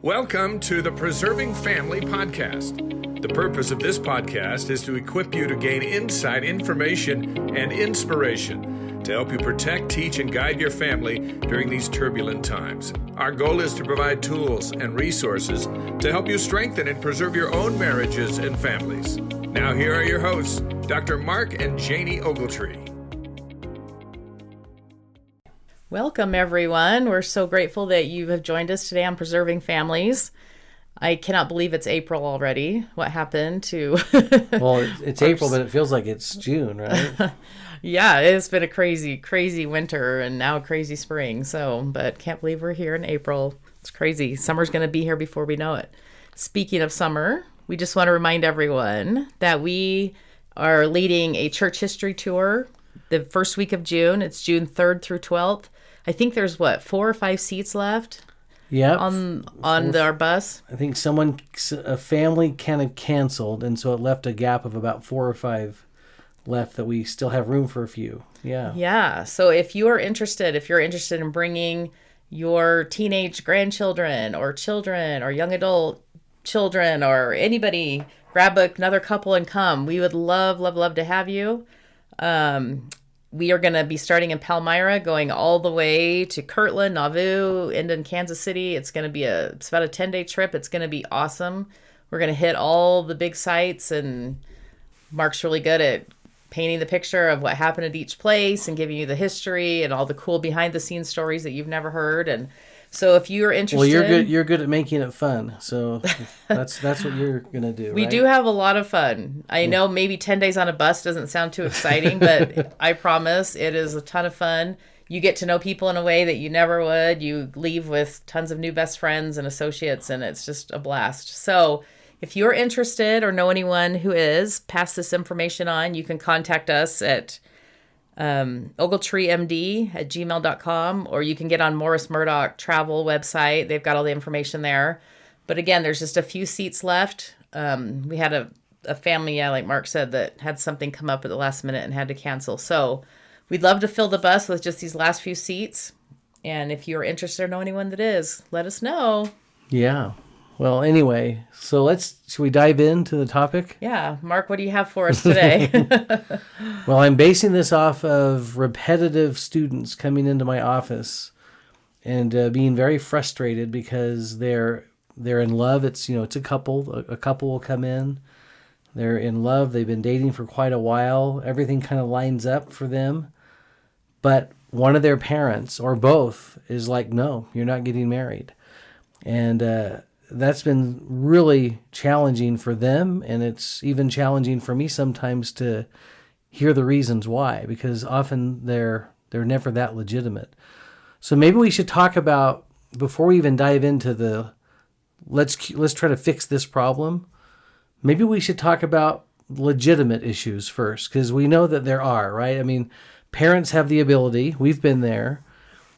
Welcome to the Preserving Family podcast. The purpose of this podcast is to equip you to gain insight, information, and inspiration to help you protect, teach, and guide your family during these turbulent times. Our goal is to provide tools and resources to help you strengthen and preserve your own marriages and families. Now here are your hosts, Dr. Mark and Janie Ogletree. Welcome, everyone. We're so grateful that you have joined us today on Preserving Families. I cannot believe it's April already. What happened to... Well, it's April, but it feels like it's June, right? Yeah, it's been a crazy, crazy winter and now a crazy spring. But can't believe we're here in April. It's crazy. Summer's going to be here before we know it. Speaking of summer, we just want to remind everyone that we are leading a church history tour the first week of June. It's June 3rd through 12th. I think there's 4 or 5 seats left. Yeah. On our bus. I think a family kind of canceled, and so it left a gap of about 4 or 5 left that we still have room for a few. Yeah. Yeah. So if you're interested in bringing your teenage grandchildren or children or young adult children or anybody, grab another couple and come. We would love, love, love to have you. We are going to be starting in Palmyra, going all the way to Kirtland, Nauvoo, and in Kansas City. It's going to be it's about a 10-day trip. It's going to be awesome. We're going to hit all the big sites, and Mark's really good at painting the picture of what happened at each place and giving you the history and all the cool behind-the-scenes stories that you've never heard. And so if you're interested... Well, you're good at making it fun, so that's what you're going to do, We right? do have a lot of fun. I know maybe 10 days on a bus doesn't sound too exciting, but I promise it is a ton of fun. You get to know people in a way that you never would. You leave with tons of new best friends and associates, and it's just a blast. So if you're interested or know anyone who is, pass this information on. You can contact us at ogletreemd@gmail.com, or you can get on Morris Murdoch travel website. They've got all the information there. But again, there's just a few seats left. We had a family, like Mark said, that had something come up at the last minute and had to cancel. So we'd love to fill the bus with just these last few seats. And if you're interested or know anyone that is, let us know. Yeah. Well, anyway, so should we dive into the topic? Yeah. Mark, what do you have for us today? Well, I'm basing this off of repetitive students coming into my office and being very frustrated because they're in love. It's a couple. A couple will come in. They're in love. They've been dating for quite a while. Everything kind of lines up for them. But one of their parents, or both, is like, no, you're not getting married. And that's been really challenging for them, and it's even challenging for me sometimes to hear the reasons why, because often they're never that legitimate. So maybe we should talk about, before we even dive into let's try to fix this problem, maybe we should talk about legitimate issues first, because we know that there are, right? I mean, parents have the ability, we've been there,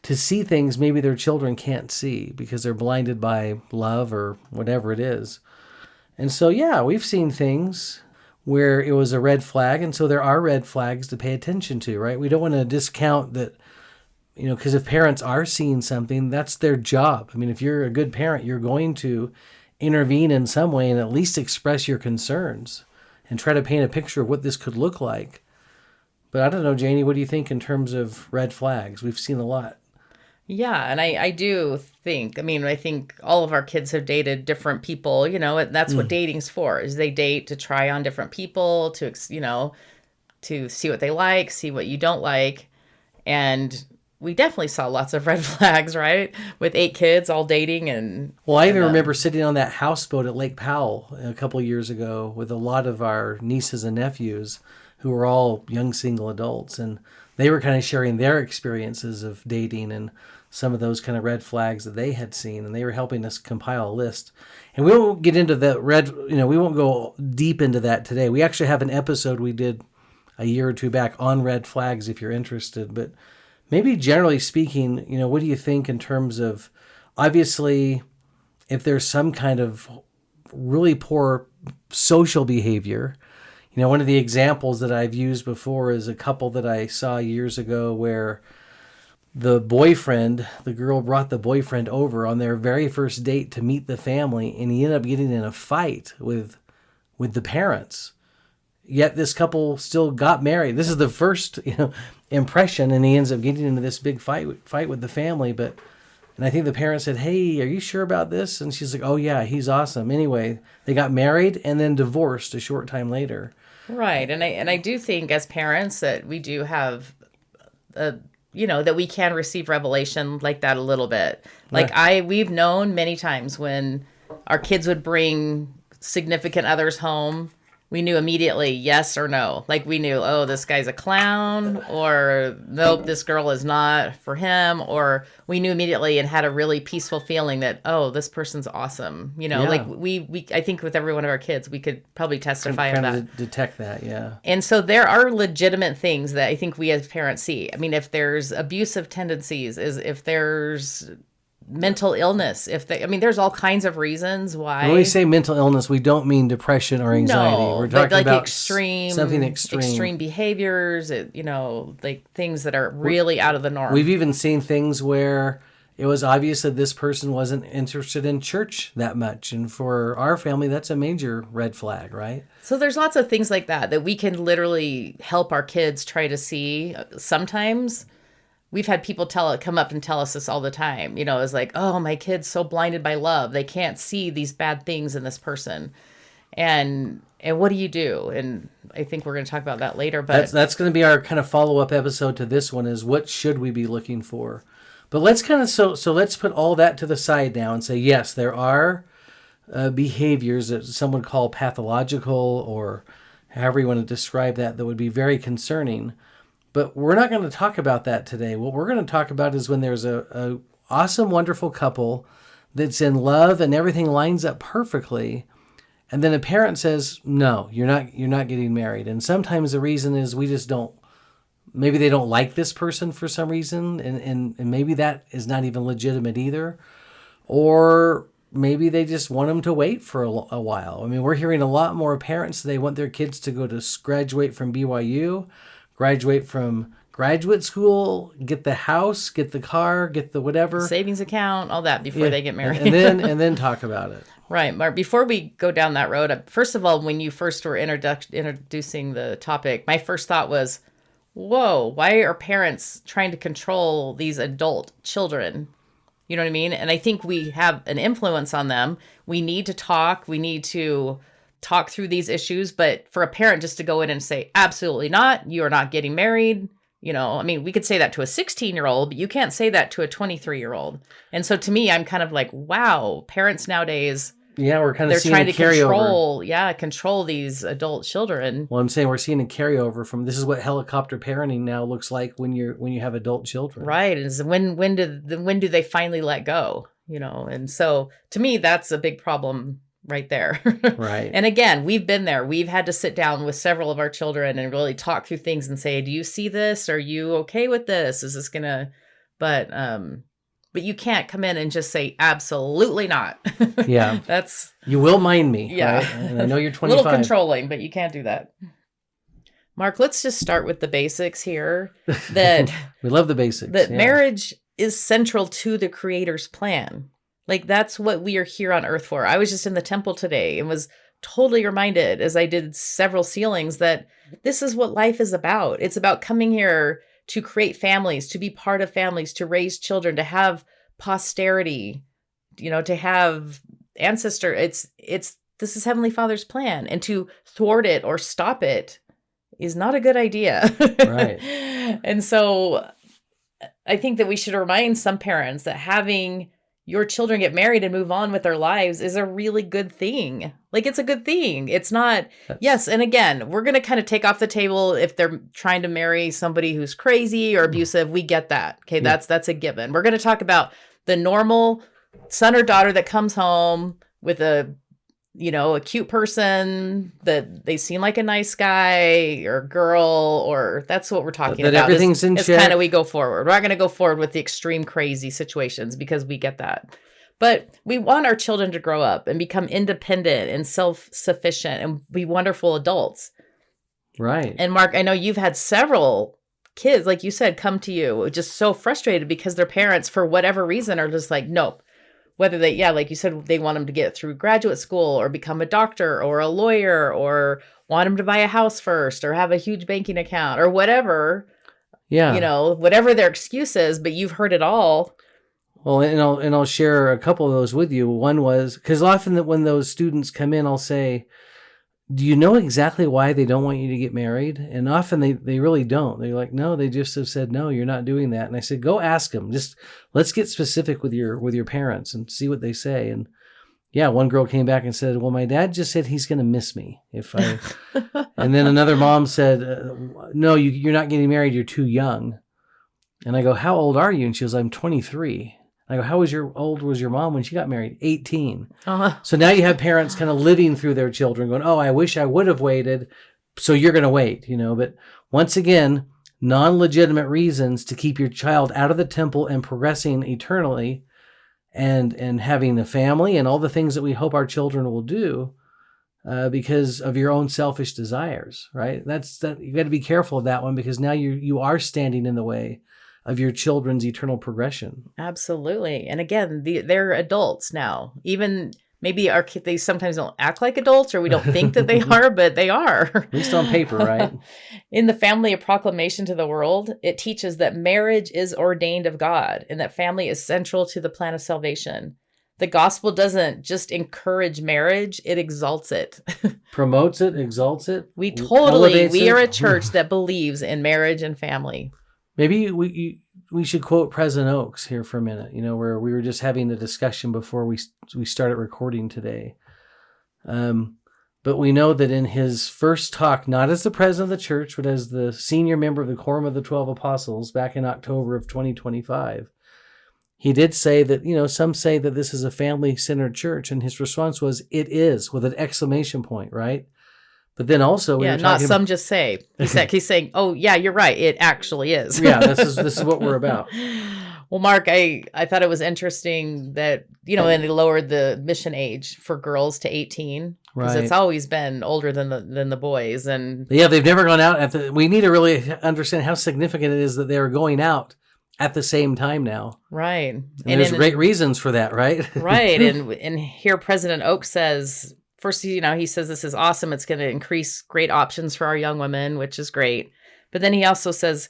to see things maybe their children can't see because they're blinded by love or whatever it is. And so, yeah, we've seen things where it was a red flag, and so there are red flags to pay attention to, right? We don't want to discount that, because if parents are seeing something, that's their job. I mean, if you're a good parent, you're going to intervene in some way and at least express your concerns and try to paint a picture of what this could look like. But I don't know, Janie, what do you think in terms of red flags? We've seen a lot. Yeah, and I do think, I think all of our kids have dated different people, and that's what dating's for, is they date to try on different people, to see what they like, see what you don't like. And we definitely saw lots of red flags, right? With 8 kids all dating. Well, I even remember sitting on that houseboat at Lake Powell a couple of years ago with a lot of our nieces and nephews who were all young single adults, and they were kind of sharing their experiences of dating and some of those kind of red flags that they had seen, and they were helping us compile a list. And we won't get into the we won't go deep into that today. We actually have an episode we did a year or two back on red flags if you're interested. But maybe generally speaking, what do you think in terms of, obviously, if there's some kind of really poor social behavior? One of the examples that I've used before is a couple that I saw years ago where the girl brought the boyfriend over on their very first date to meet the family, and he ended up getting in a fight with the parents. Yet this couple still got married. This is the first, impression, and he ends up getting into this big fight with the family. And I think the parents said, "Hey, are you sure about this?" And she's like, "Oh yeah, he's awesome." Anyway, they got married and then divorced a short time later. Right, and I do think as parents that we do have that we can receive revelation like that a little bit. Like we've known many times when our kids would bring significant others home, we knew immediately yes or no. Like we knew, oh, this guy's a clown, or nope, this girl is not for him, or we knew immediately and had a really peaceful feeling that, oh, this person's awesome. Like we I think with every one of our kids, we could probably testify of that. Detect that, yeah. And so there are legitimate things that I think we as parents see. I mean, if there's abusive tendencies, if there's mental illness, there's all kinds of reasons why. When we say mental illness, we don't mean depression or anxiety. No, we're talking like about something extreme behaviors, like things that are really out of the norm. We've even seen things where it was obvious that this person wasn't interested in church that much, and for our family, that's a major red flag, right? So there's lots of things like that we can literally help our kids try to see. Sometimes we've had people come up and tell us this all the time. It's like, oh, my kid's so blinded by love. They can't see these bad things in this person. And what do you do? And I think we're going to talk about that later. But that's going to be our kind of follow-up episode to this one, is what should we be looking for? But let's kind of, so let's put all that to the side now and say, yes, there are behaviors that some would call pathological, or however you want to describe that would be very concerning. But we're not going to talk about that today. What we're going to talk about is when there's a awesome, wonderful couple that's in love and everything lines up perfectly, and then a parent says, "No, you're not getting married." And sometimes the reason is we just don't. Maybe they don't like this person for some reason, and maybe that is not even legitimate either, or maybe they just want them to wait for a while. I mean, we're hearing a lot more parents, they want their kids to go to graduate from BYU. Graduate from graduate school, get the house, get the car, get the whatever. Savings account, all that before they get married. and then talk about it. Right, Mark. Before we go down that road, first of all, when you first were introducing the topic, my first thought was, whoa, why are parents trying to control these adult children? You know what I mean? And I think we have an influence on them. We need to talk. We need to talk through these issues, but for a parent just to go in and say, absolutely not, you are not getting married. We could say that to a 16-year-old, but you can't say that to a 23-year-old. And so to me, I'm kind of like, wow, parents nowadays, we're kind of they're seeing trying a to control these adult children. Well, I'm saying we're seeing a carryover from, this is what helicopter parenting now looks like when you have adult children. Right. And when do they finally let go? And so to me, that's a big problem right there. Right. And again, we've been there. We've had to sit down with several of our children and really talk through things and say, do you see this? Are you okay with this? Is this gonna, but you can't come in and just say, absolutely not. Yeah. That's, you will mind me. Yeah. Right? And I know you're 25. A little controlling, but you can't do that. Mark, let's just start with the basics here. That we love the basics. That marriage is central to the Creator's plan. Like, that's what we are here on earth for. I was just in the temple today and was totally reminded, as I did several sealings, that this is what life is about. It's about coming here to create families, to be part of families, to raise children, to have posterity, to have ancestor. This is Heavenly Father's plan, and to thwart it or stop it is not a good idea. Right. And so I think that we should remind some parents that having your children get married and move on with their lives is a really good thing. Like, it's a good thing. It's not, yes. And again, we're going to kind of take off the table if they're trying to marry somebody who's crazy or abusive. We get that. Okay. Yeah. That's a given. We're going to talk about the normal son or daughter that comes home with a cute person that they seem like a nice guy or girl, or that's what we're talking about. Everything's in check. It's kind of, we go forward. We're not going to go forward with the extreme crazy situations because we get that. But we want our children to grow up and become independent and self-sufficient and be wonderful adults. Right. And Mark, I know you've had several kids, like you said, come to you just so frustrated because their parents, for whatever reason, are just like, nope. Whether they, yeah, like you said, they want them to get through graduate school or become a doctor or a lawyer or want them to buy a house first or have a huge banking account or whatever, whatever their excuse is, but you've heard it all. Well, and I'll share a couple of those with you. One was, because often when those students come in, I'll say, do you know exactly why they don't want you to get married? And often they really don't. They're like, no, they just have said, no, you're not doing that. And I said, go ask them. Just let's get specific with your parents and see what they say. And yeah, one girl came back and said, well, my dad just said he's going to miss me if I. And then another mom said, no, you're not getting married. You're too young. And I go, how old are you? And she goes, I'm 23. I go, how old was your mom when she got married? 18. Uh-huh. So now you have parents kind of living through their children going, oh, I wish I would have waited. So you're going to wait, But once again, non-legitimate reasons to keep your child out of the temple and progressing eternally and having a family and all the things that we hope our children will do because of your own selfish desires, right? You got to be careful of that one because now you are standing in the way of your children's eternal progression. Absolutely. And again, they're adults now. Even maybe our kids, they sometimes don't act like adults or we don't think that they are, but they are. At least on paper, right? In the family, a proclamation to the world, it teaches that marriage is ordained of God and that family is central to the plan of salvation. The gospel doesn't just encourage marriage, it exalts it. Promotes it, exalts it. We are a church that believes in marriage and family. Maybe we should quote President Oaks here for a minute, where we were just having a discussion before we started recording today. But we know that in his first talk, not as the president of the church, but as the senior member of the Quorum of the 12 Apostles back in October of 2025, he did say that, some say that this is a family-centered church, and his response was, it is, with an exclamation point, right? But then also, just say. He's saying, "Oh, yeah, you're right. It actually is." Yeah, this is what we're about. Well, Mark, I thought it was interesting that and they lowered the mission age for girls to 18 because it's always been older than the boys, and they've never gone out we need to really understand how significant it is that they are going out at the same time now, right? And there's great reasons for that, right? Right, and here President Oaks says. First, he says this is awesome. It's going to increase great options for our young women, which is great. But then he also says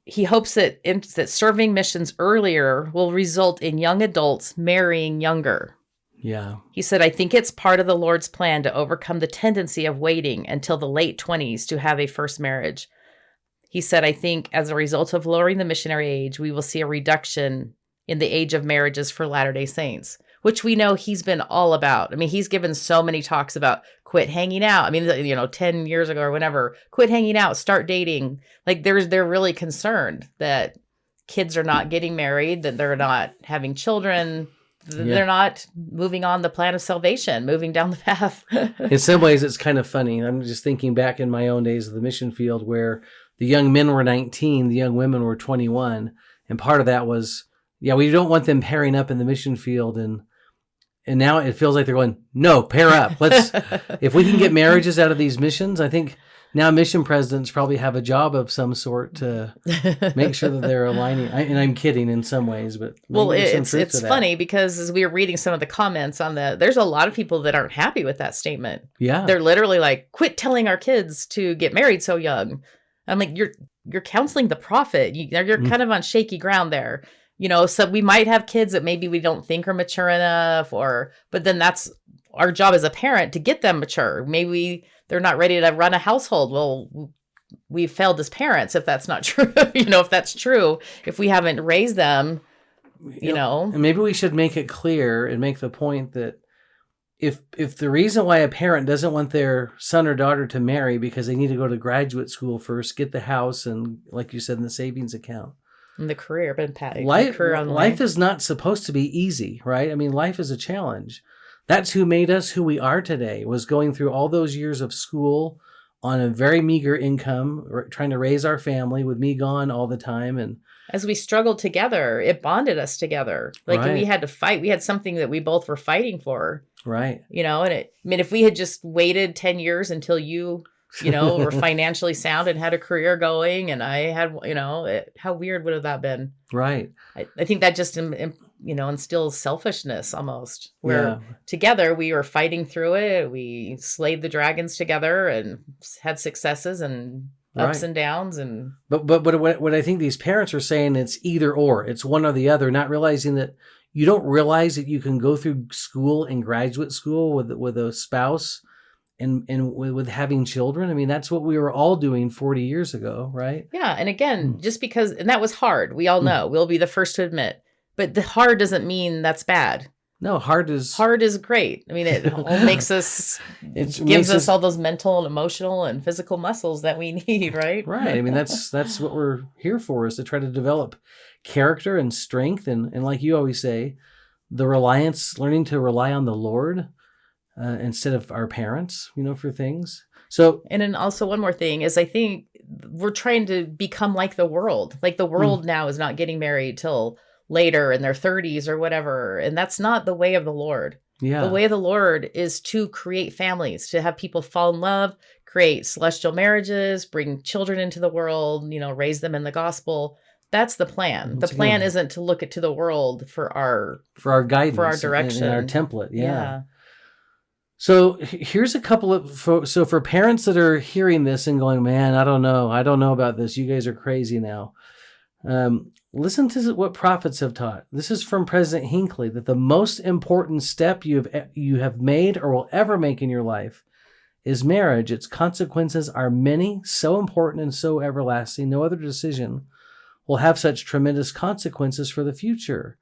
he hopes that serving missions earlier will result in young adults marrying younger. Yeah. He said, I think it's part of the Lord's plan to overcome the tendency of waiting until the late 20s to have a first marriage. He said, I think as a result of lowering the missionary age, we will see a reduction in the age of marriages for Latter-day Saints, which we know he's been all about. I mean, he's given so many talks about quit hanging out. I mean, 10 years ago or whenever, quit hanging out, start dating. Like they're really concerned that kids are not getting married, that they're not having children. They're not moving on the plan of salvation, moving down the path. In some ways, it's kind of funny. I'm just thinking back in my own days of the mission field where the young men were 19, the young women were 21. And part of that was, we don't want them pairing up in the mission field. And now it feels like they're going, no, pair up. If we can get marriages out of these missions, I think now mission presidents probably have a job of some sort to make sure that they're aligning. And I'm kidding in some ways, but it's funny because as we were reading some of the comments on there's a lot of people that aren't happy with that statement. Yeah, they're literally like, quit telling our kids to get married so young. I'm like, you're counseling the prophet. You're kind of on shaky ground there. So we might have kids that maybe we don't think are mature enough, but then that's our job as a parent to get them mature. Maybe they're not ready to run a household. Well, we failed as parents if that's not true. If that's true, if we haven't raised them, And maybe we should make it clear and make the point that if the reason why a parent doesn't want their son or daughter to marry because they need to go to graduate school first, get the house, and like you said, in the savings account. And the career, life is not supposed to be easy, right? I mean, life is a challenge. That's who made us who we are today, was going through all those years of school on a very meager income, trying to raise our family with me gone all the time. And as we struggled together, it bonded us together. We had to fight. We had something that we both were fighting for. Right. And if we had just waited 10 years until you were financially sound and had a career going, and I had, how weird would have that been? Right. I think that just, instills selfishness almost, where Yeah. together we were fighting through it. We slayed the dragons together and had successes and ups Right. and downs. And But what I think these parents are saying, it's either or. It's one or the other, not realizing that you don't realize that you can go through school and graduate school with a spouse and with having children. I mean, that's what we were all doing 40 years ago, right? yeah, and again, just because, and that was hard. We all know, we'll be the first to admit, but the hard doesn't mean that's bad. No, hard is great. I mean, it all makes us, gives us all those mental and emotional and physical muscles that we need, right? Right. I mean, that's what we're here for, is to try to develop character and strength. And like you always say, learning to rely on the Lord instead of our parents, for things. So, and then also one more thing is, I think we're trying to become like the world. Like the world now is not getting married till later in their 30s or whatever. And that's not the way of the Lord. yeah. The way of the Lord is to create families, to have people fall in love, create celestial marriages, bring children into the world, raise them in the gospel. That's the plan. The plan isn't to look to the world for our guidance, for our direction, and our template. Yeah. So here's a couple of so for parents that are hearing this and going, man, I don't know about this. You guys are crazy now. Listen to what prophets have taught. This is from President Hinckley, that the most important step you have made or will ever make in your life is marriage. Its consequences are many, so important and so everlasting. No other decision will have such tremendous consequences for the future.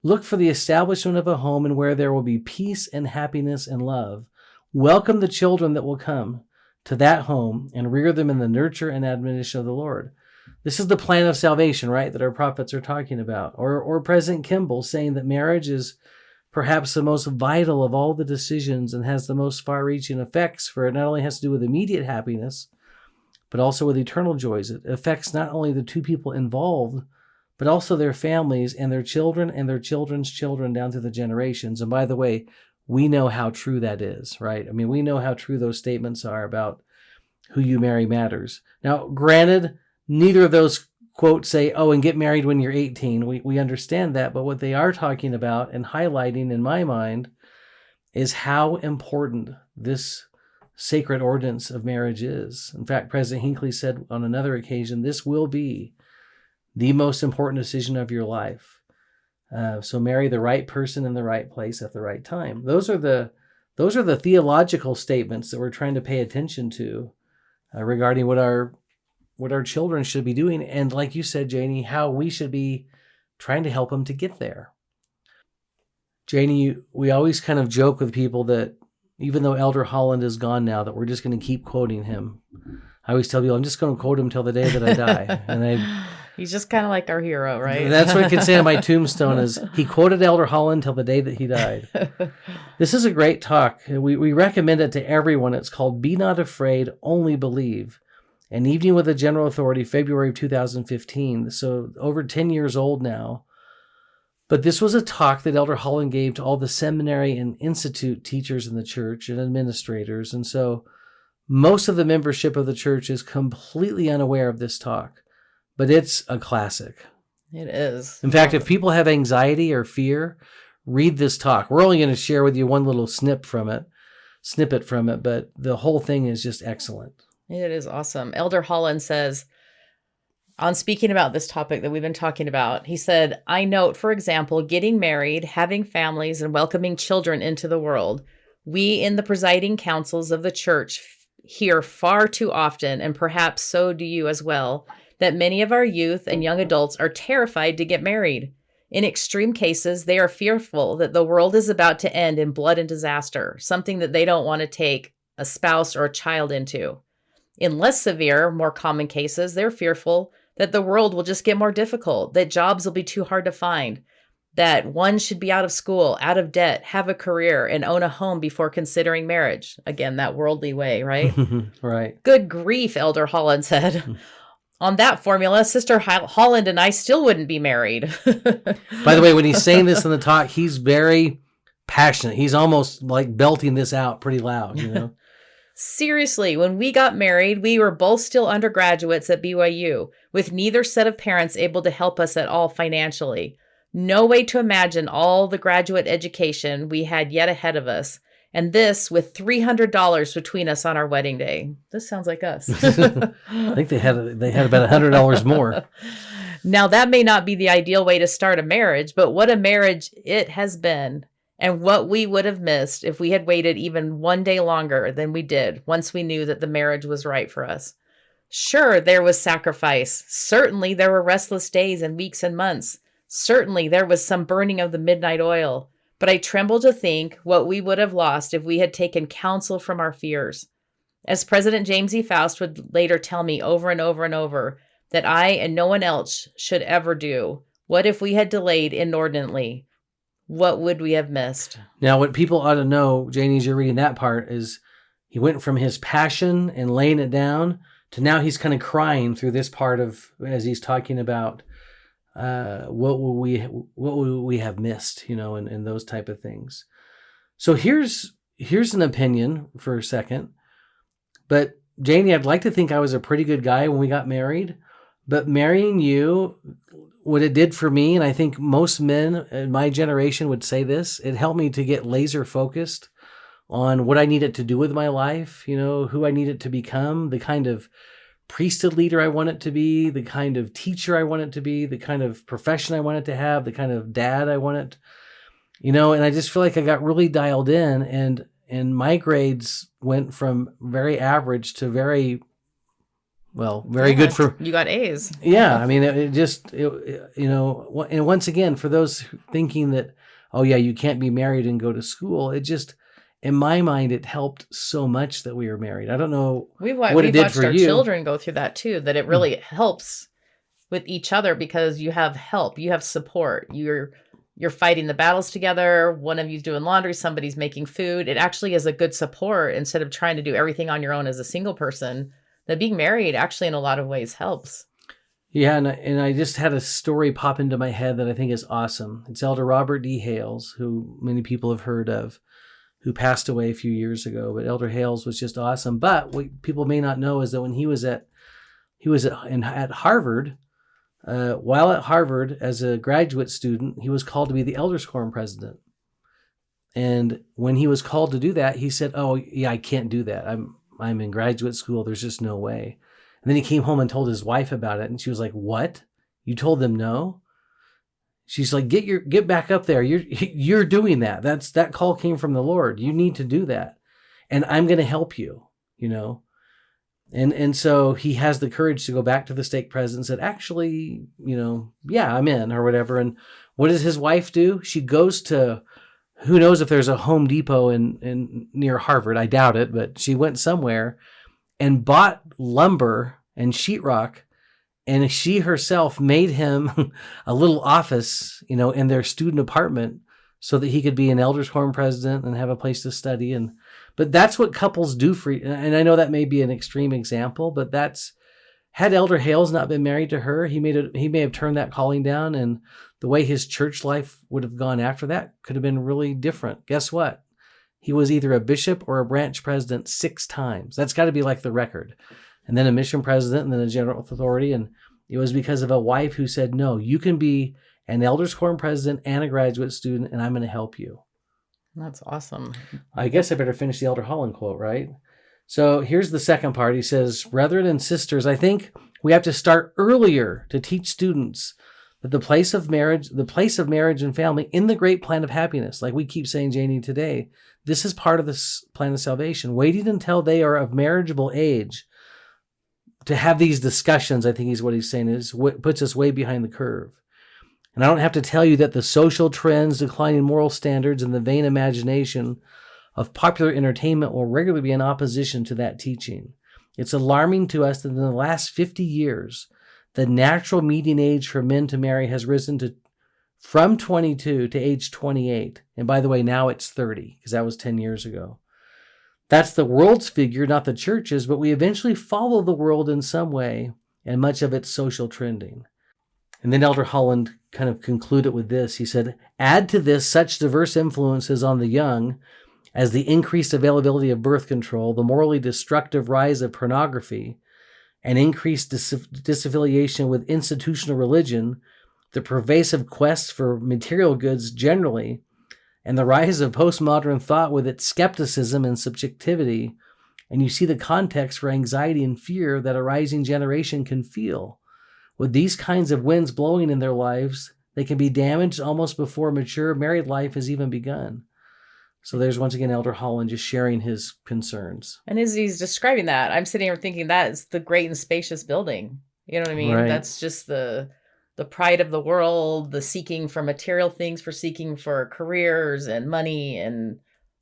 Look for the establishment of a home and where there will be peace and happiness and love. Welcome the children that will come to that home and rear them in the nurture and admonition of the Lord. This is the plan of salvation, right, that our prophets are talking about. Or President Kimball saying that marriage is perhaps the most vital of all the decisions and has the most far-reaching effects, for it not only has to do with immediate happiness, but also with eternal joys. It affects not only the two people involved, but also their families and their children and their children's children down through the generations. And by the way, we know how true that is, right? I mean, we know how true those statements are about who you marry matters. Now, granted, neither of those quotes say, oh, and get married when you're 18. We understand that, but what they are talking about and highlighting in my mind is how important this sacred ordinance of marriage is. In fact, President Hinckley said on another occasion, this will be the most important decision of your life. So marry the right person in the right place at the right time. Those are the theological statements that we're trying to pay attention to regarding what our children should be doing. And like you said, Janie, how we should be trying to help them to get there. Janie, we always kind of joke with people that even though Elder Holland is gone now, that we're just going to keep quoting him. I always tell people, I'm just going to quote him till the day that I die. And he's just kind of like our hero, right? That's what I can say on my tombstone is he quoted Elder Holland till the day that he died. This is a great talk. We recommend it to everyone. It's called Be Not Afraid, Only Believe. An Evening with a General Authority, February of 2015. So over 10 years old now. But this was a talk that Elder Holland gave to all the seminary and institute teachers in the church and administrators. And so most of the membership of the church is completely unaware of this talk. But it's a classic. It is. In fact, if people have anxiety or fear, read this talk. We're only going to share with you one little snippet from it, but the whole thing is just excellent. It is awesome. Elder Holland says, on speaking about this topic that we've been talking about, he said, I note, for example, getting married, having families, and welcoming children into the world. We in the presiding councils of the church hear far too often, and perhaps so do you as well, that many of our youth and young adults are terrified to get married. In extreme cases, they are fearful that the world is about to end in blood and disaster, something that they don't want to take a spouse or a child into. In less severe, more common cases, they're fearful that the world will just get more difficult, that jobs will be too hard to find, that one should be out of school, out of debt, have a career, and own a home before considering marriage. Again, that worldly way, right? Right. Good grief, Elder Holland said. On that formula, Sister Holland and I still wouldn't be married. By the way, when he's saying this in the talk, he's very passionate. He's almost like belting this out pretty loud, Seriously, when we got married, we were both still undergraduates at BYU, with neither set of parents able to help us at all financially. No way to imagine all the graduate education we had yet ahead of us. And this with $300 between us on our wedding day. This sounds like us. I think they had about $100 more. Now, that may not be the ideal way to start a marriage, but what a marriage it has been. And what we would have missed if we had waited even one day longer than we did once we knew that the marriage was right for us. Sure, there was sacrifice. Certainly, there were restless days and weeks and months. Certainly, there was some burning of the midnight oil. But I tremble to think what we would have lost if we had taken counsel from our fears. As President James E. Faust would later tell me over and over and over, that I and no one else should ever do. What if we had delayed inordinately? What would we have missed? Now, what people ought to know, Janie, as you're reading that part, is he went from his passion and laying it down to now he's kind of crying through this part of, as he's talking about what will we have missed, and those type of things. So here's an opinion for a second. But Janie, I'd like to think I was a pretty good guy when we got married. But marrying you, what it did for me, and I think most men in my generation would say this, it helped me to get laser focused on what I needed to do with my life, who I needed to become, the kind of priesthood leader I wanted to be, the kind of teacher I wanted to be, the kind of profession I wanted to have, the kind of dad I wanted, and I just feel like I got really dialed in, and my grades went from very average to very good for... You got A's. Yeah, I mean, and once again, for those thinking that, oh yeah, you can't be married and go to school, it just, in my mind, it helped so much that we were married. I don't know what it did for you. We've watched our children go through that too, that it really helps with each other because you have help, you have support, you're fighting the battles together. One of you's doing laundry, somebody's making food. It actually is a good support instead of trying to do everything on your own as a single person. That being married actually in a lot of ways helps. Yeah, and I just had a story pop into my head that I think is awesome. It's Elder Robert D. Hales, who many people have heard of, who passed away a few years ago. But Elder Hales was just awesome. But what people may not know is that when he was at Harvard, while at Harvard as a graduate student, he was called to be the Elders Quorum president. And when he was called to do that, he said, "Oh yeah, I can't do that. I'm in graduate school. There's just no way." And then he came home and told his wife about it. And she was like, "What? You told them no?" She's like, get back up there. You're doing that. That call came from the Lord. You need to do that. And I'm going to help you, And so he has the courage to go back to the stake president and said, actually, yeah, I'm in or whatever. And what does his wife do? She goes to, who knows if there's a Home Depot in near Harvard. I doubt it, but she went somewhere and bought lumber and sheetrock, and she herself made him a little office, in their student apartment so that he could be an Elders Quorum president and have a place to study. But that's what couples do and I know that may be an extreme example, but had Elder Hales not been married to her, he may have turned that calling down, and the way his church life would have gone after that could have been really different. Guess what? He was either a bishop or a branch president 6 times. That's got to be like the record. And then a mission president and then a general authority. And it was because of a wife who said, no, you can be an Elders Quorum president and a graduate student, and I'm going to help you. That's awesome. I guess I better finish the Elder Holland quote, right? So here's the second part. He says, brethren and sisters, I think we have to start earlier to teach students that the place of marriage and family in the great plan of happiness, like we keep saying, Janie, today, this is part of this plan of salvation. Waiting until they are of marriageable age to have these discussions, I think is what he's saying, is what puts us way behind the curve. And I don't have to tell you that the social trends, declining moral standards, and the vain imagination of popular entertainment will regularly be in opposition to that teaching. It's alarming to us that in the last 50 years, the natural median age for men to marry has risen from 22 to age 28. And by the way, now it's 30, because that was 10 years ago. That's the world's figure, not the church's, but we eventually follow the world in some way, and much of it's social trending. And then Elder Holland kind of concluded with this. He said, add to this such diverse influences on the young as the increased availability of birth control, the morally destructive rise of pornography, and increased disaffiliation with institutional religion, the pervasive quest for material goods generally, and the rise of postmodern thought with its skepticism and subjectivity, and you see the context for anxiety and fear that a rising generation can feel. With these kinds of winds blowing in their lives, they can be damaged almost before mature married life has even begun. So there's once again Elder Holland just sharing his concerns. And as he's describing that, I'm sitting here thinking that is the great and spacious building. You know what I mean? Right. That's just the pride of the world, the seeking for material things, for seeking for careers and money and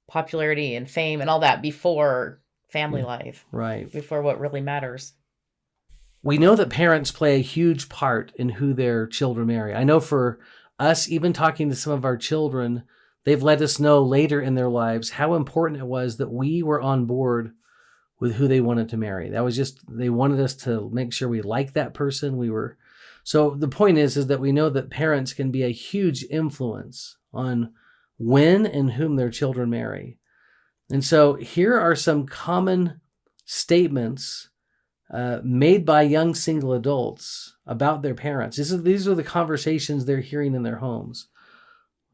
popularity and fame and all that before family life. Right. Before what really matters. We know that parents play a huge part in who their children marry. I know for us, even talking to some of our children, they've let us know later in their lives how important it was that we were on board with who they wanted to marry. That was just, they wanted us to make sure we liked that person. So the point is that we know that parents can be a huge influence on when and whom their children marry. And so here are some common statements made by young single adults about their parents. These are the conversations they're hearing in their homes.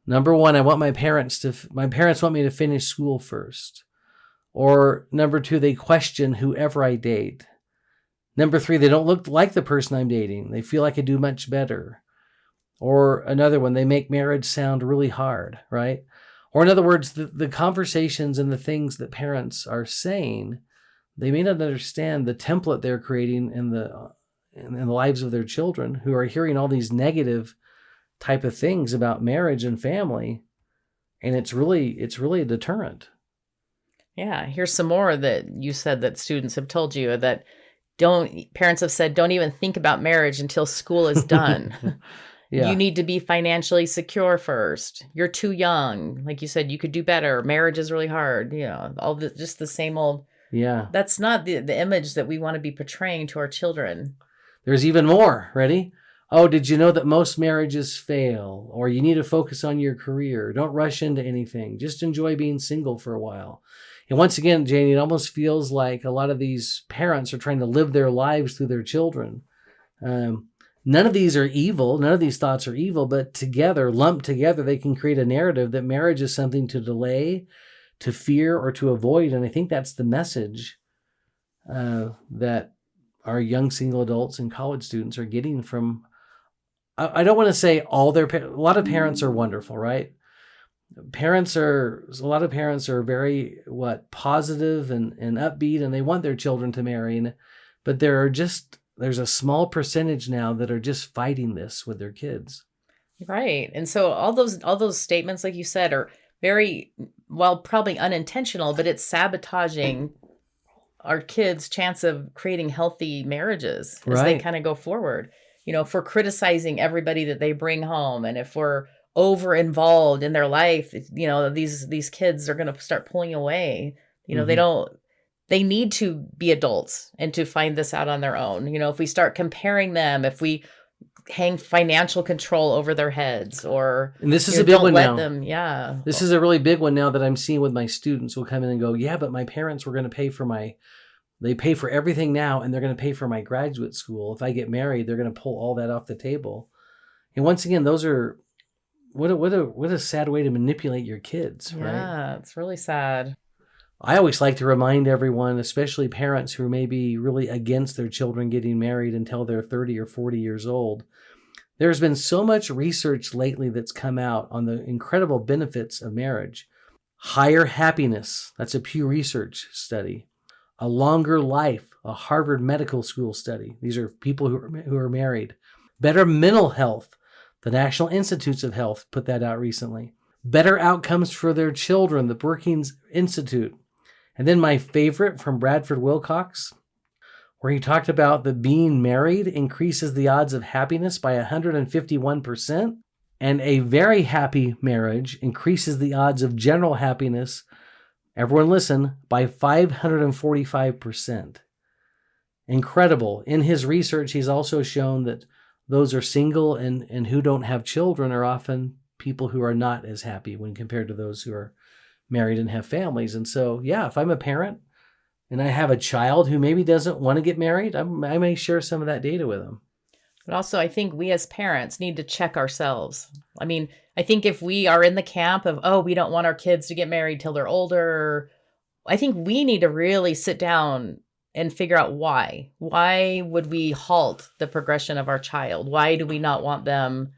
Number one, my parents want me to finish school first. Or number two, they question whoever I date. Number three, they don't look like the person I'm dating. They feel I could do much better. Or another one, they make marriage sound really hard, right? Or in other words, the conversations and the things that parents are saying, they may not understand the template they're creating in the lives of their children, who are hearing all these negative type of things about marriage and family. And it's really a deterrent. Yeah. Here's some more that you said that students have told you that parents have said, don't even think about marriage until school is done. Yeah. You need to be financially secure first. You're too young. Like you said, you could do better. Marriage is really hard. You know, just the same old. Yeah. That's not the image that we want to be portraying to our children. There's even more. Ready? Oh, did you know that most marriages fail? Or you need to focus on your career. Don't rush into anything. Just enjoy being single for a while. And once again, Janie, it almost feels like a lot of these parents are trying to live their lives through their children. None of these are evil. None of these thoughts are evil, but together, lumped together, they can create a narrative that marriage is something to delay, to fear, or to avoid. And I think that's the message that our young single adults and college students are getting from, I don't want to say a lot of parents are wonderful, right? A lot of parents are very, positive and upbeat, and they want their children to marry. But there's a small percentage now that are just fighting this with their kids. Right. And so all those statements, like you said, are very, probably unintentional, but it's sabotaging our kids' chance of creating healthy marriages as they kind of go forward. You know, if we're criticizing everybody that they bring home, and if we're over involved in their life, you know, these kids are going to start pulling away. You know, they need to be adults and to find this out on their own. You know, if we start comparing them, if we hang financial control over their heads, and this is a big one now. This is a really big one now that I'm seeing with my students who come in and go, yeah, but my parents were going to they pay for everything now, and they're going to pay for my graduate school. If I get married, they're going to pull all that off the table. And once again, those are, what a sad way to manipulate your kids, right? Yeah, it's really sad. I always like to remind everyone, especially parents who may be really against their children getting married until they're 30 or 40 years old. There's been so much research lately that's come out on the incredible benefits of marriage. Higher happiness, that's a Pew Research study. A longer life, a Harvard Medical School study. These are people who are married. Better mental health. The National Institutes of Health put that out recently. Better outcomes for their children, the Brookings Institute. And then my favorite from Bradford Wilcox, where he talked about that being married increases the odds of happiness by 151%, and a very happy marriage increases the odds of general happiness, everyone listen, by 545%. Incredible. In his research, he's also shown that those are single and who don't have children are often people who are not as happy when compared to those who are married and have families. And so, yeah, if I'm a parent and I have a child who maybe doesn't want to get married, I may share some of that data with them. But also, I think we as parents need to check ourselves. I mean, I think if we are in the camp of, oh, we don't want our kids to get married till they're older, I think we need to really sit down and figure out why. Why would we halt the progression of our child? Why do we not want them?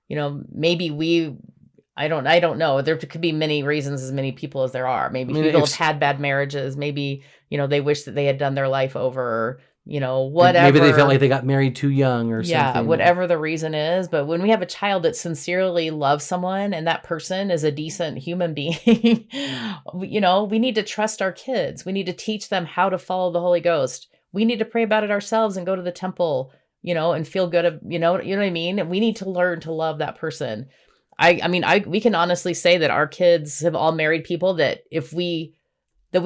Maybe I don't know. There could be many reasons, as many people as there are. Maybe people have had bad marriages. Maybe, they wish that they had done their life over, whatever. Maybe they felt like they got married too young or something. Yeah, whatever the reason is. But when we have a child that sincerely loves someone and that person is a decent human being, we need to trust our kids. We need to teach them how to follow the Holy Ghost. We need to pray about it ourselves and go to the temple, and feel good. You know what I mean? We need to learn to love that person. We can honestly say that our kids have all married people that we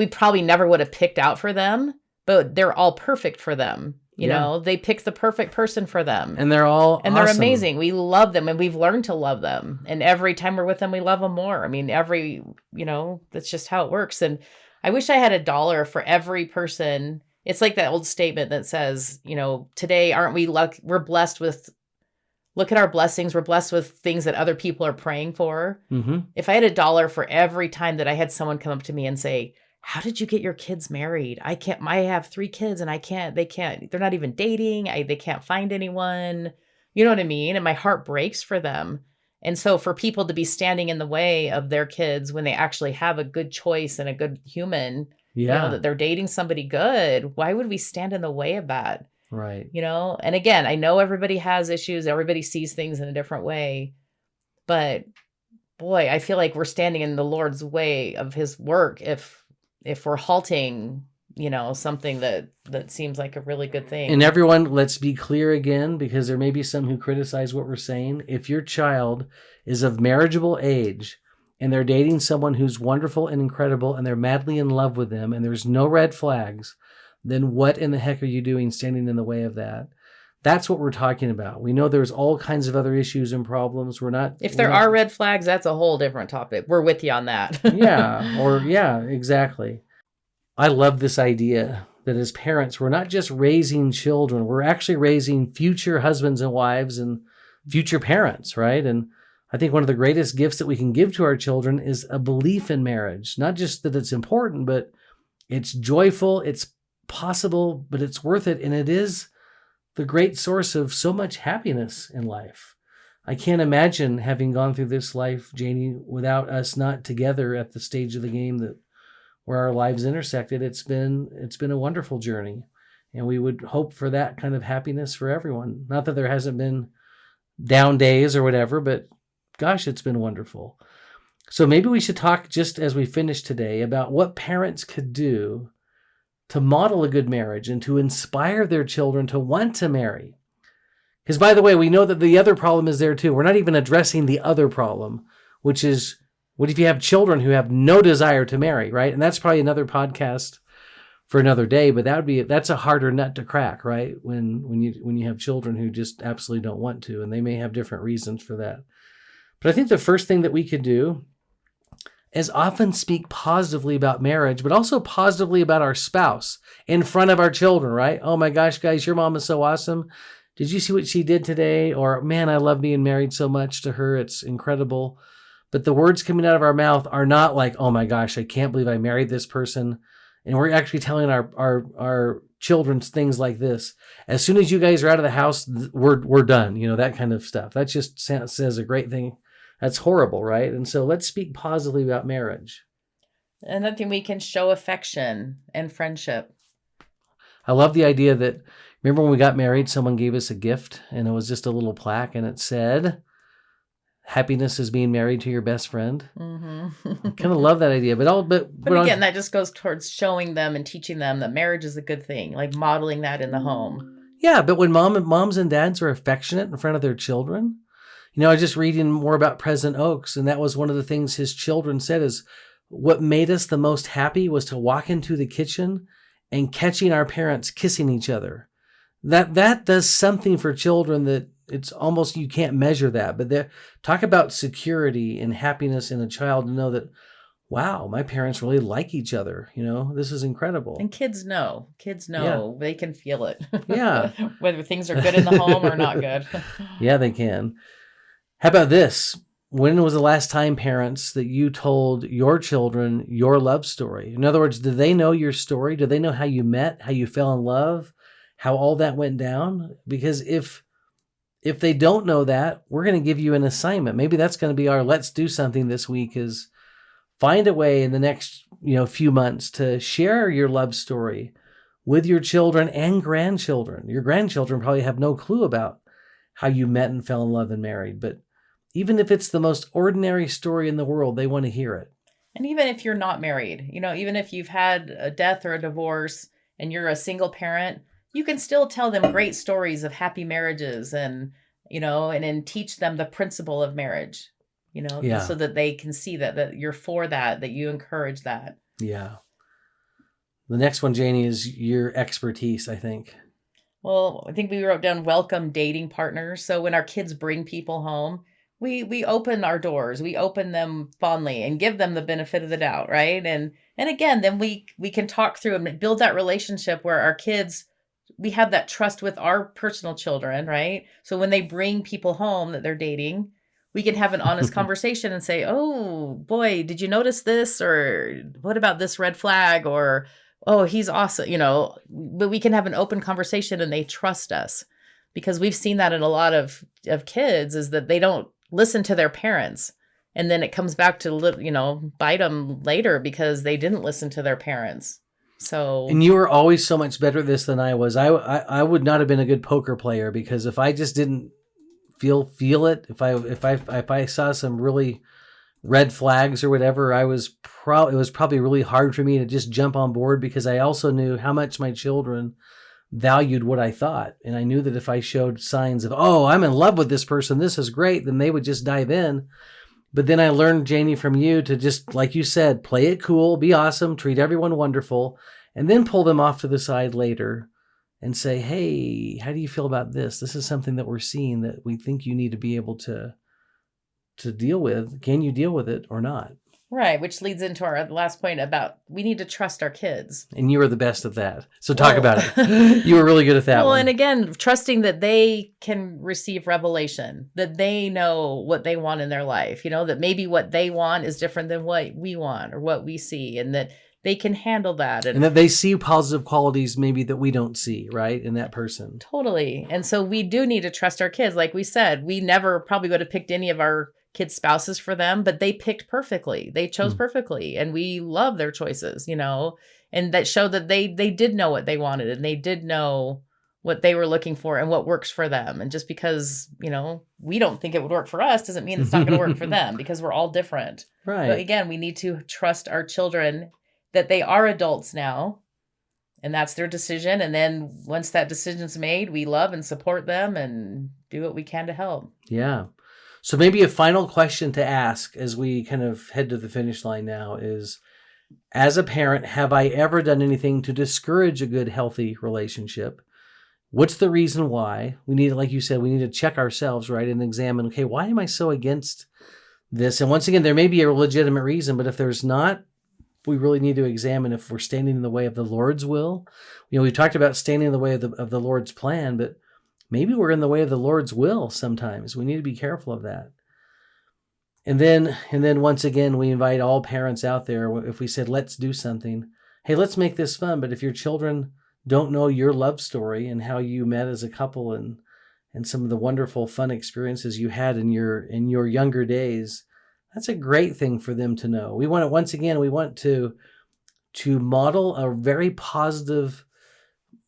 probably never would have picked out for them, but they're all perfect for them. They pick the perfect person for them. And they're all and awesome. They're amazing. We love them and we've learned to love them. And every time we're with them, we love them more. I mean, that's just how it works. And I wish I had $1 for every person. It's like that old statement that says, today, aren't we lucky? We're blessed with, look at our blessings. We're blessed with things that other people are praying for. Mm-hmm. If I had $1 for every time that I had someone come up to me and say, how did you get your kids married? I have 3 kids and they're not even dating. They can't find anyone. You know what I mean? And my heart breaks for them. And so for people to be standing in the way of their kids when they actually have a good choice and a good human, that they're dating somebody good, why would we stand in the way of that? Right. And again, I know everybody has issues. Everybody sees things in a different way, but boy, I feel like we're standing in the Lord's way of his work if we're halting, something that seems like a really good thing. And everyone, let's be clear again, because there may be some who criticize what we're saying. If your child is of marriageable age and they're dating someone who's wonderful and incredible and they're madly in love with them and there's no red flags, then what in the heck are you doing standing in the way of that? That's what we're talking about. We know there's all kinds of other issues and problems. If there are red flags, that's a whole different topic. We're with you on that. Yeah, exactly. I love this idea that as parents, we're not just raising children, we're actually raising future husbands and wives and future parents, right? And I think one of the greatest gifts that we can give to our children is a belief in marriage. Not just that it's important, but it's joyful, it's possible, but it's worth it. And it is the great source of so much happiness in life. I can't imagine having gone through this life, Janie, without us not together at the stage of the game where our lives intersected. It's been a wonderful journey, and we would hope for that kind of happiness for everyone. Not that there hasn't been down days or whatever, but gosh, it's been wonderful. So maybe we should talk, just as we finish today, about what parents could do to model a good marriage and to inspire their children to want to marry. Because, by the way, we know that the other problem is there too. We're not even addressing the other problem, which is, what if you have children who have no desire to marry, right? And that's probably another podcast for another day, but that's a harder nut to crack, right? When you have children who just absolutely don't want to, and they may have different reasons for that. But I think the first thing that we could do is often speak positively about marriage, but also positively about our spouse in front of our children, right? Oh my gosh, guys, your mom is so awesome. Did you see what she did today? Or, man, I love being married so much to her. It's incredible. But the words coming out of our mouth are not like, oh my gosh, I can't believe I married this person. And we're actually telling our children things like this. As soon as you guys are out of the house, we're done. That kind of stuff. That just says a great thing. That's horrible, right? And so let's speak positively about marriage. Another thing, we can show affection and friendship. I love the idea that, remember when we got married, someone gave us a gift and it was just a little plaque and it said, happiness is being married to your best friend. Mm-hmm. I kind of love that idea. But again, that just goes towards showing them and teaching them that marriage is a good thing, like modeling that in the home. Yeah, but when moms and dads are affectionate in front of their children, I was just reading more about President Oaks, and that was one of the things his children said is what made us the most happy was to walk into the kitchen and catching our parents kissing each other. That does something for children that it's almost, you can't measure that. But talk about security and happiness in a child to know that, wow, my parents really like each other. This is incredible. And kids know. Yeah. They can feel it. Yeah. Whether things are good in the home or not good. Yeah, they can. How about this? When was the last time, parents, that you told your children your love story? In other words, do they know your story? Do they know how you met, how you fell in love, how all that went down? Because if they don't know that, we're going to give you an assignment. Maybe that's going to be our let's do something this week, is find a way in the next few months to share your love story with your children and grandchildren. Your grandchildren probably have no clue about how you met and fell in love and married, but even if it's the most ordinary story in the world, they want to hear it. And even if you're not married, even if you've had a death or a divorce and you're a single parent, you can still tell them great stories of happy marriages and then teach them the principle of marriage, so that they can see that you're for that you encourage that. Yeah. The next one, Janie, is your expertise, I think. Well, I think we wrote down welcome dating partners. So when our kids bring people home, we open our doors, we open them fondly and give them the benefit of the doubt, right? And again, then we can talk through and build that relationship where our kids, we have that trust with our personal children, right? So when they bring people home that they're dating, we can have an honest conversation and say, oh boy, did you notice this? Or what about this red flag? Or, oh, he's awesome, but we can have an open conversation and they trust us, because we've seen that in a lot of kids, is that they don't listen to their parents. And then it comes back to, bite them later because they didn't listen to their parents. So, and you were always so much better at this than I was. I would not have been a good poker player, because if I just didn't feel it, if I saw some really red flags or whatever, it was probably really hard for me to just jump on board, because I also knew how much my children valued what I thought. And I knew that if I showed signs of, oh, I'm in love with this person, this is great, then they would just dive in. But then I learned, Janie, from you to just, like you said, play it cool, be awesome, treat everyone wonderful, and then pull them off to the side later and say, hey, how do you feel about this? This is something that we're seeing that we think you need to be able to deal with. Can you deal with it or not? Right, which leads into our last point about we need to trust our kids. And you were the best at that. So talk about it. You were really good at that one. And again, trusting that they can receive revelation, that they know what they want in their life, that maybe what they want is different than what we want or what we see, and that they can handle that. And that they see positive qualities maybe that we don't see, right, in that person. Totally. And so we do need to trust our kids. Like we said, we never probably would have picked any of our kids' spouses for them, but they picked perfectly. They chose perfectly. And we love their choices, and that showed that they did know what they wanted, and they did know what they were looking for and what works for them. And just because, we don't think it would work for us doesn't mean it's not going to work for them, because we're all different. Right. But again, we need to trust our children that they are adults now, and that's their decision. And then once that decision's made, we love and support them and do what we can to help. Yeah. So maybe a final question to ask as we kind of head to the finish line now is, as a parent, have I ever done anything to discourage a good, healthy relationship? What's the reason why? We need, like you said, we need to check ourselves, right, and examine, okay, why am I so against this? And once again, there may be a legitimate reason, but if there's not, we really need to examine if we're standing in the way of the Lord's will. We've talked about standing in the way of the Lord's plan, but maybe we're in the way of the Lord's will sometimes. We need to be careful of that. And then once again, we invite all parents out there, if we said, let's do something, hey, let's make this fun. But if your children don't know your love story and how you met as a couple and some of the wonderful, fun experiences you had in your younger days, that's a great thing for them to know. We want to model a very positive,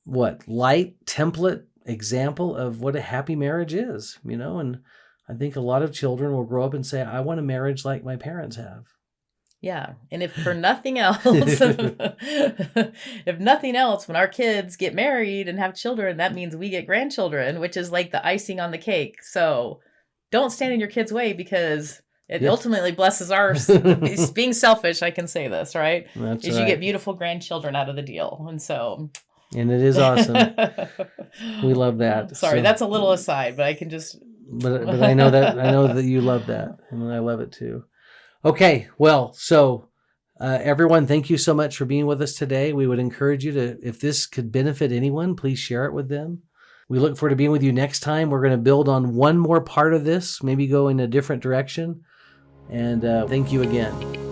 light template example of what a happy marriage is, and I think a lot of children will grow up and say, I want a marriage like my parents have. Yeah. And if for nothing else, when our kids get married and have children, that means we get grandchildren, which is like the icing on the cake. So don't stand in your kids' way, because it ultimately blesses ours. Being selfish, I can say this, right? That's is right. You get beautiful grandchildren out of the deal. And it is awesome. We love that. Sorry, that's a little aside, but I can just... But I know that you love that, and I love it too. Okay, well, so Everyone, thank you so much for being with us today. We would encourage you to, if this could benefit anyone, please share it with them. We look forward to being with you next time. We're going to build on one more part of this, maybe go in a different direction. And thank you again.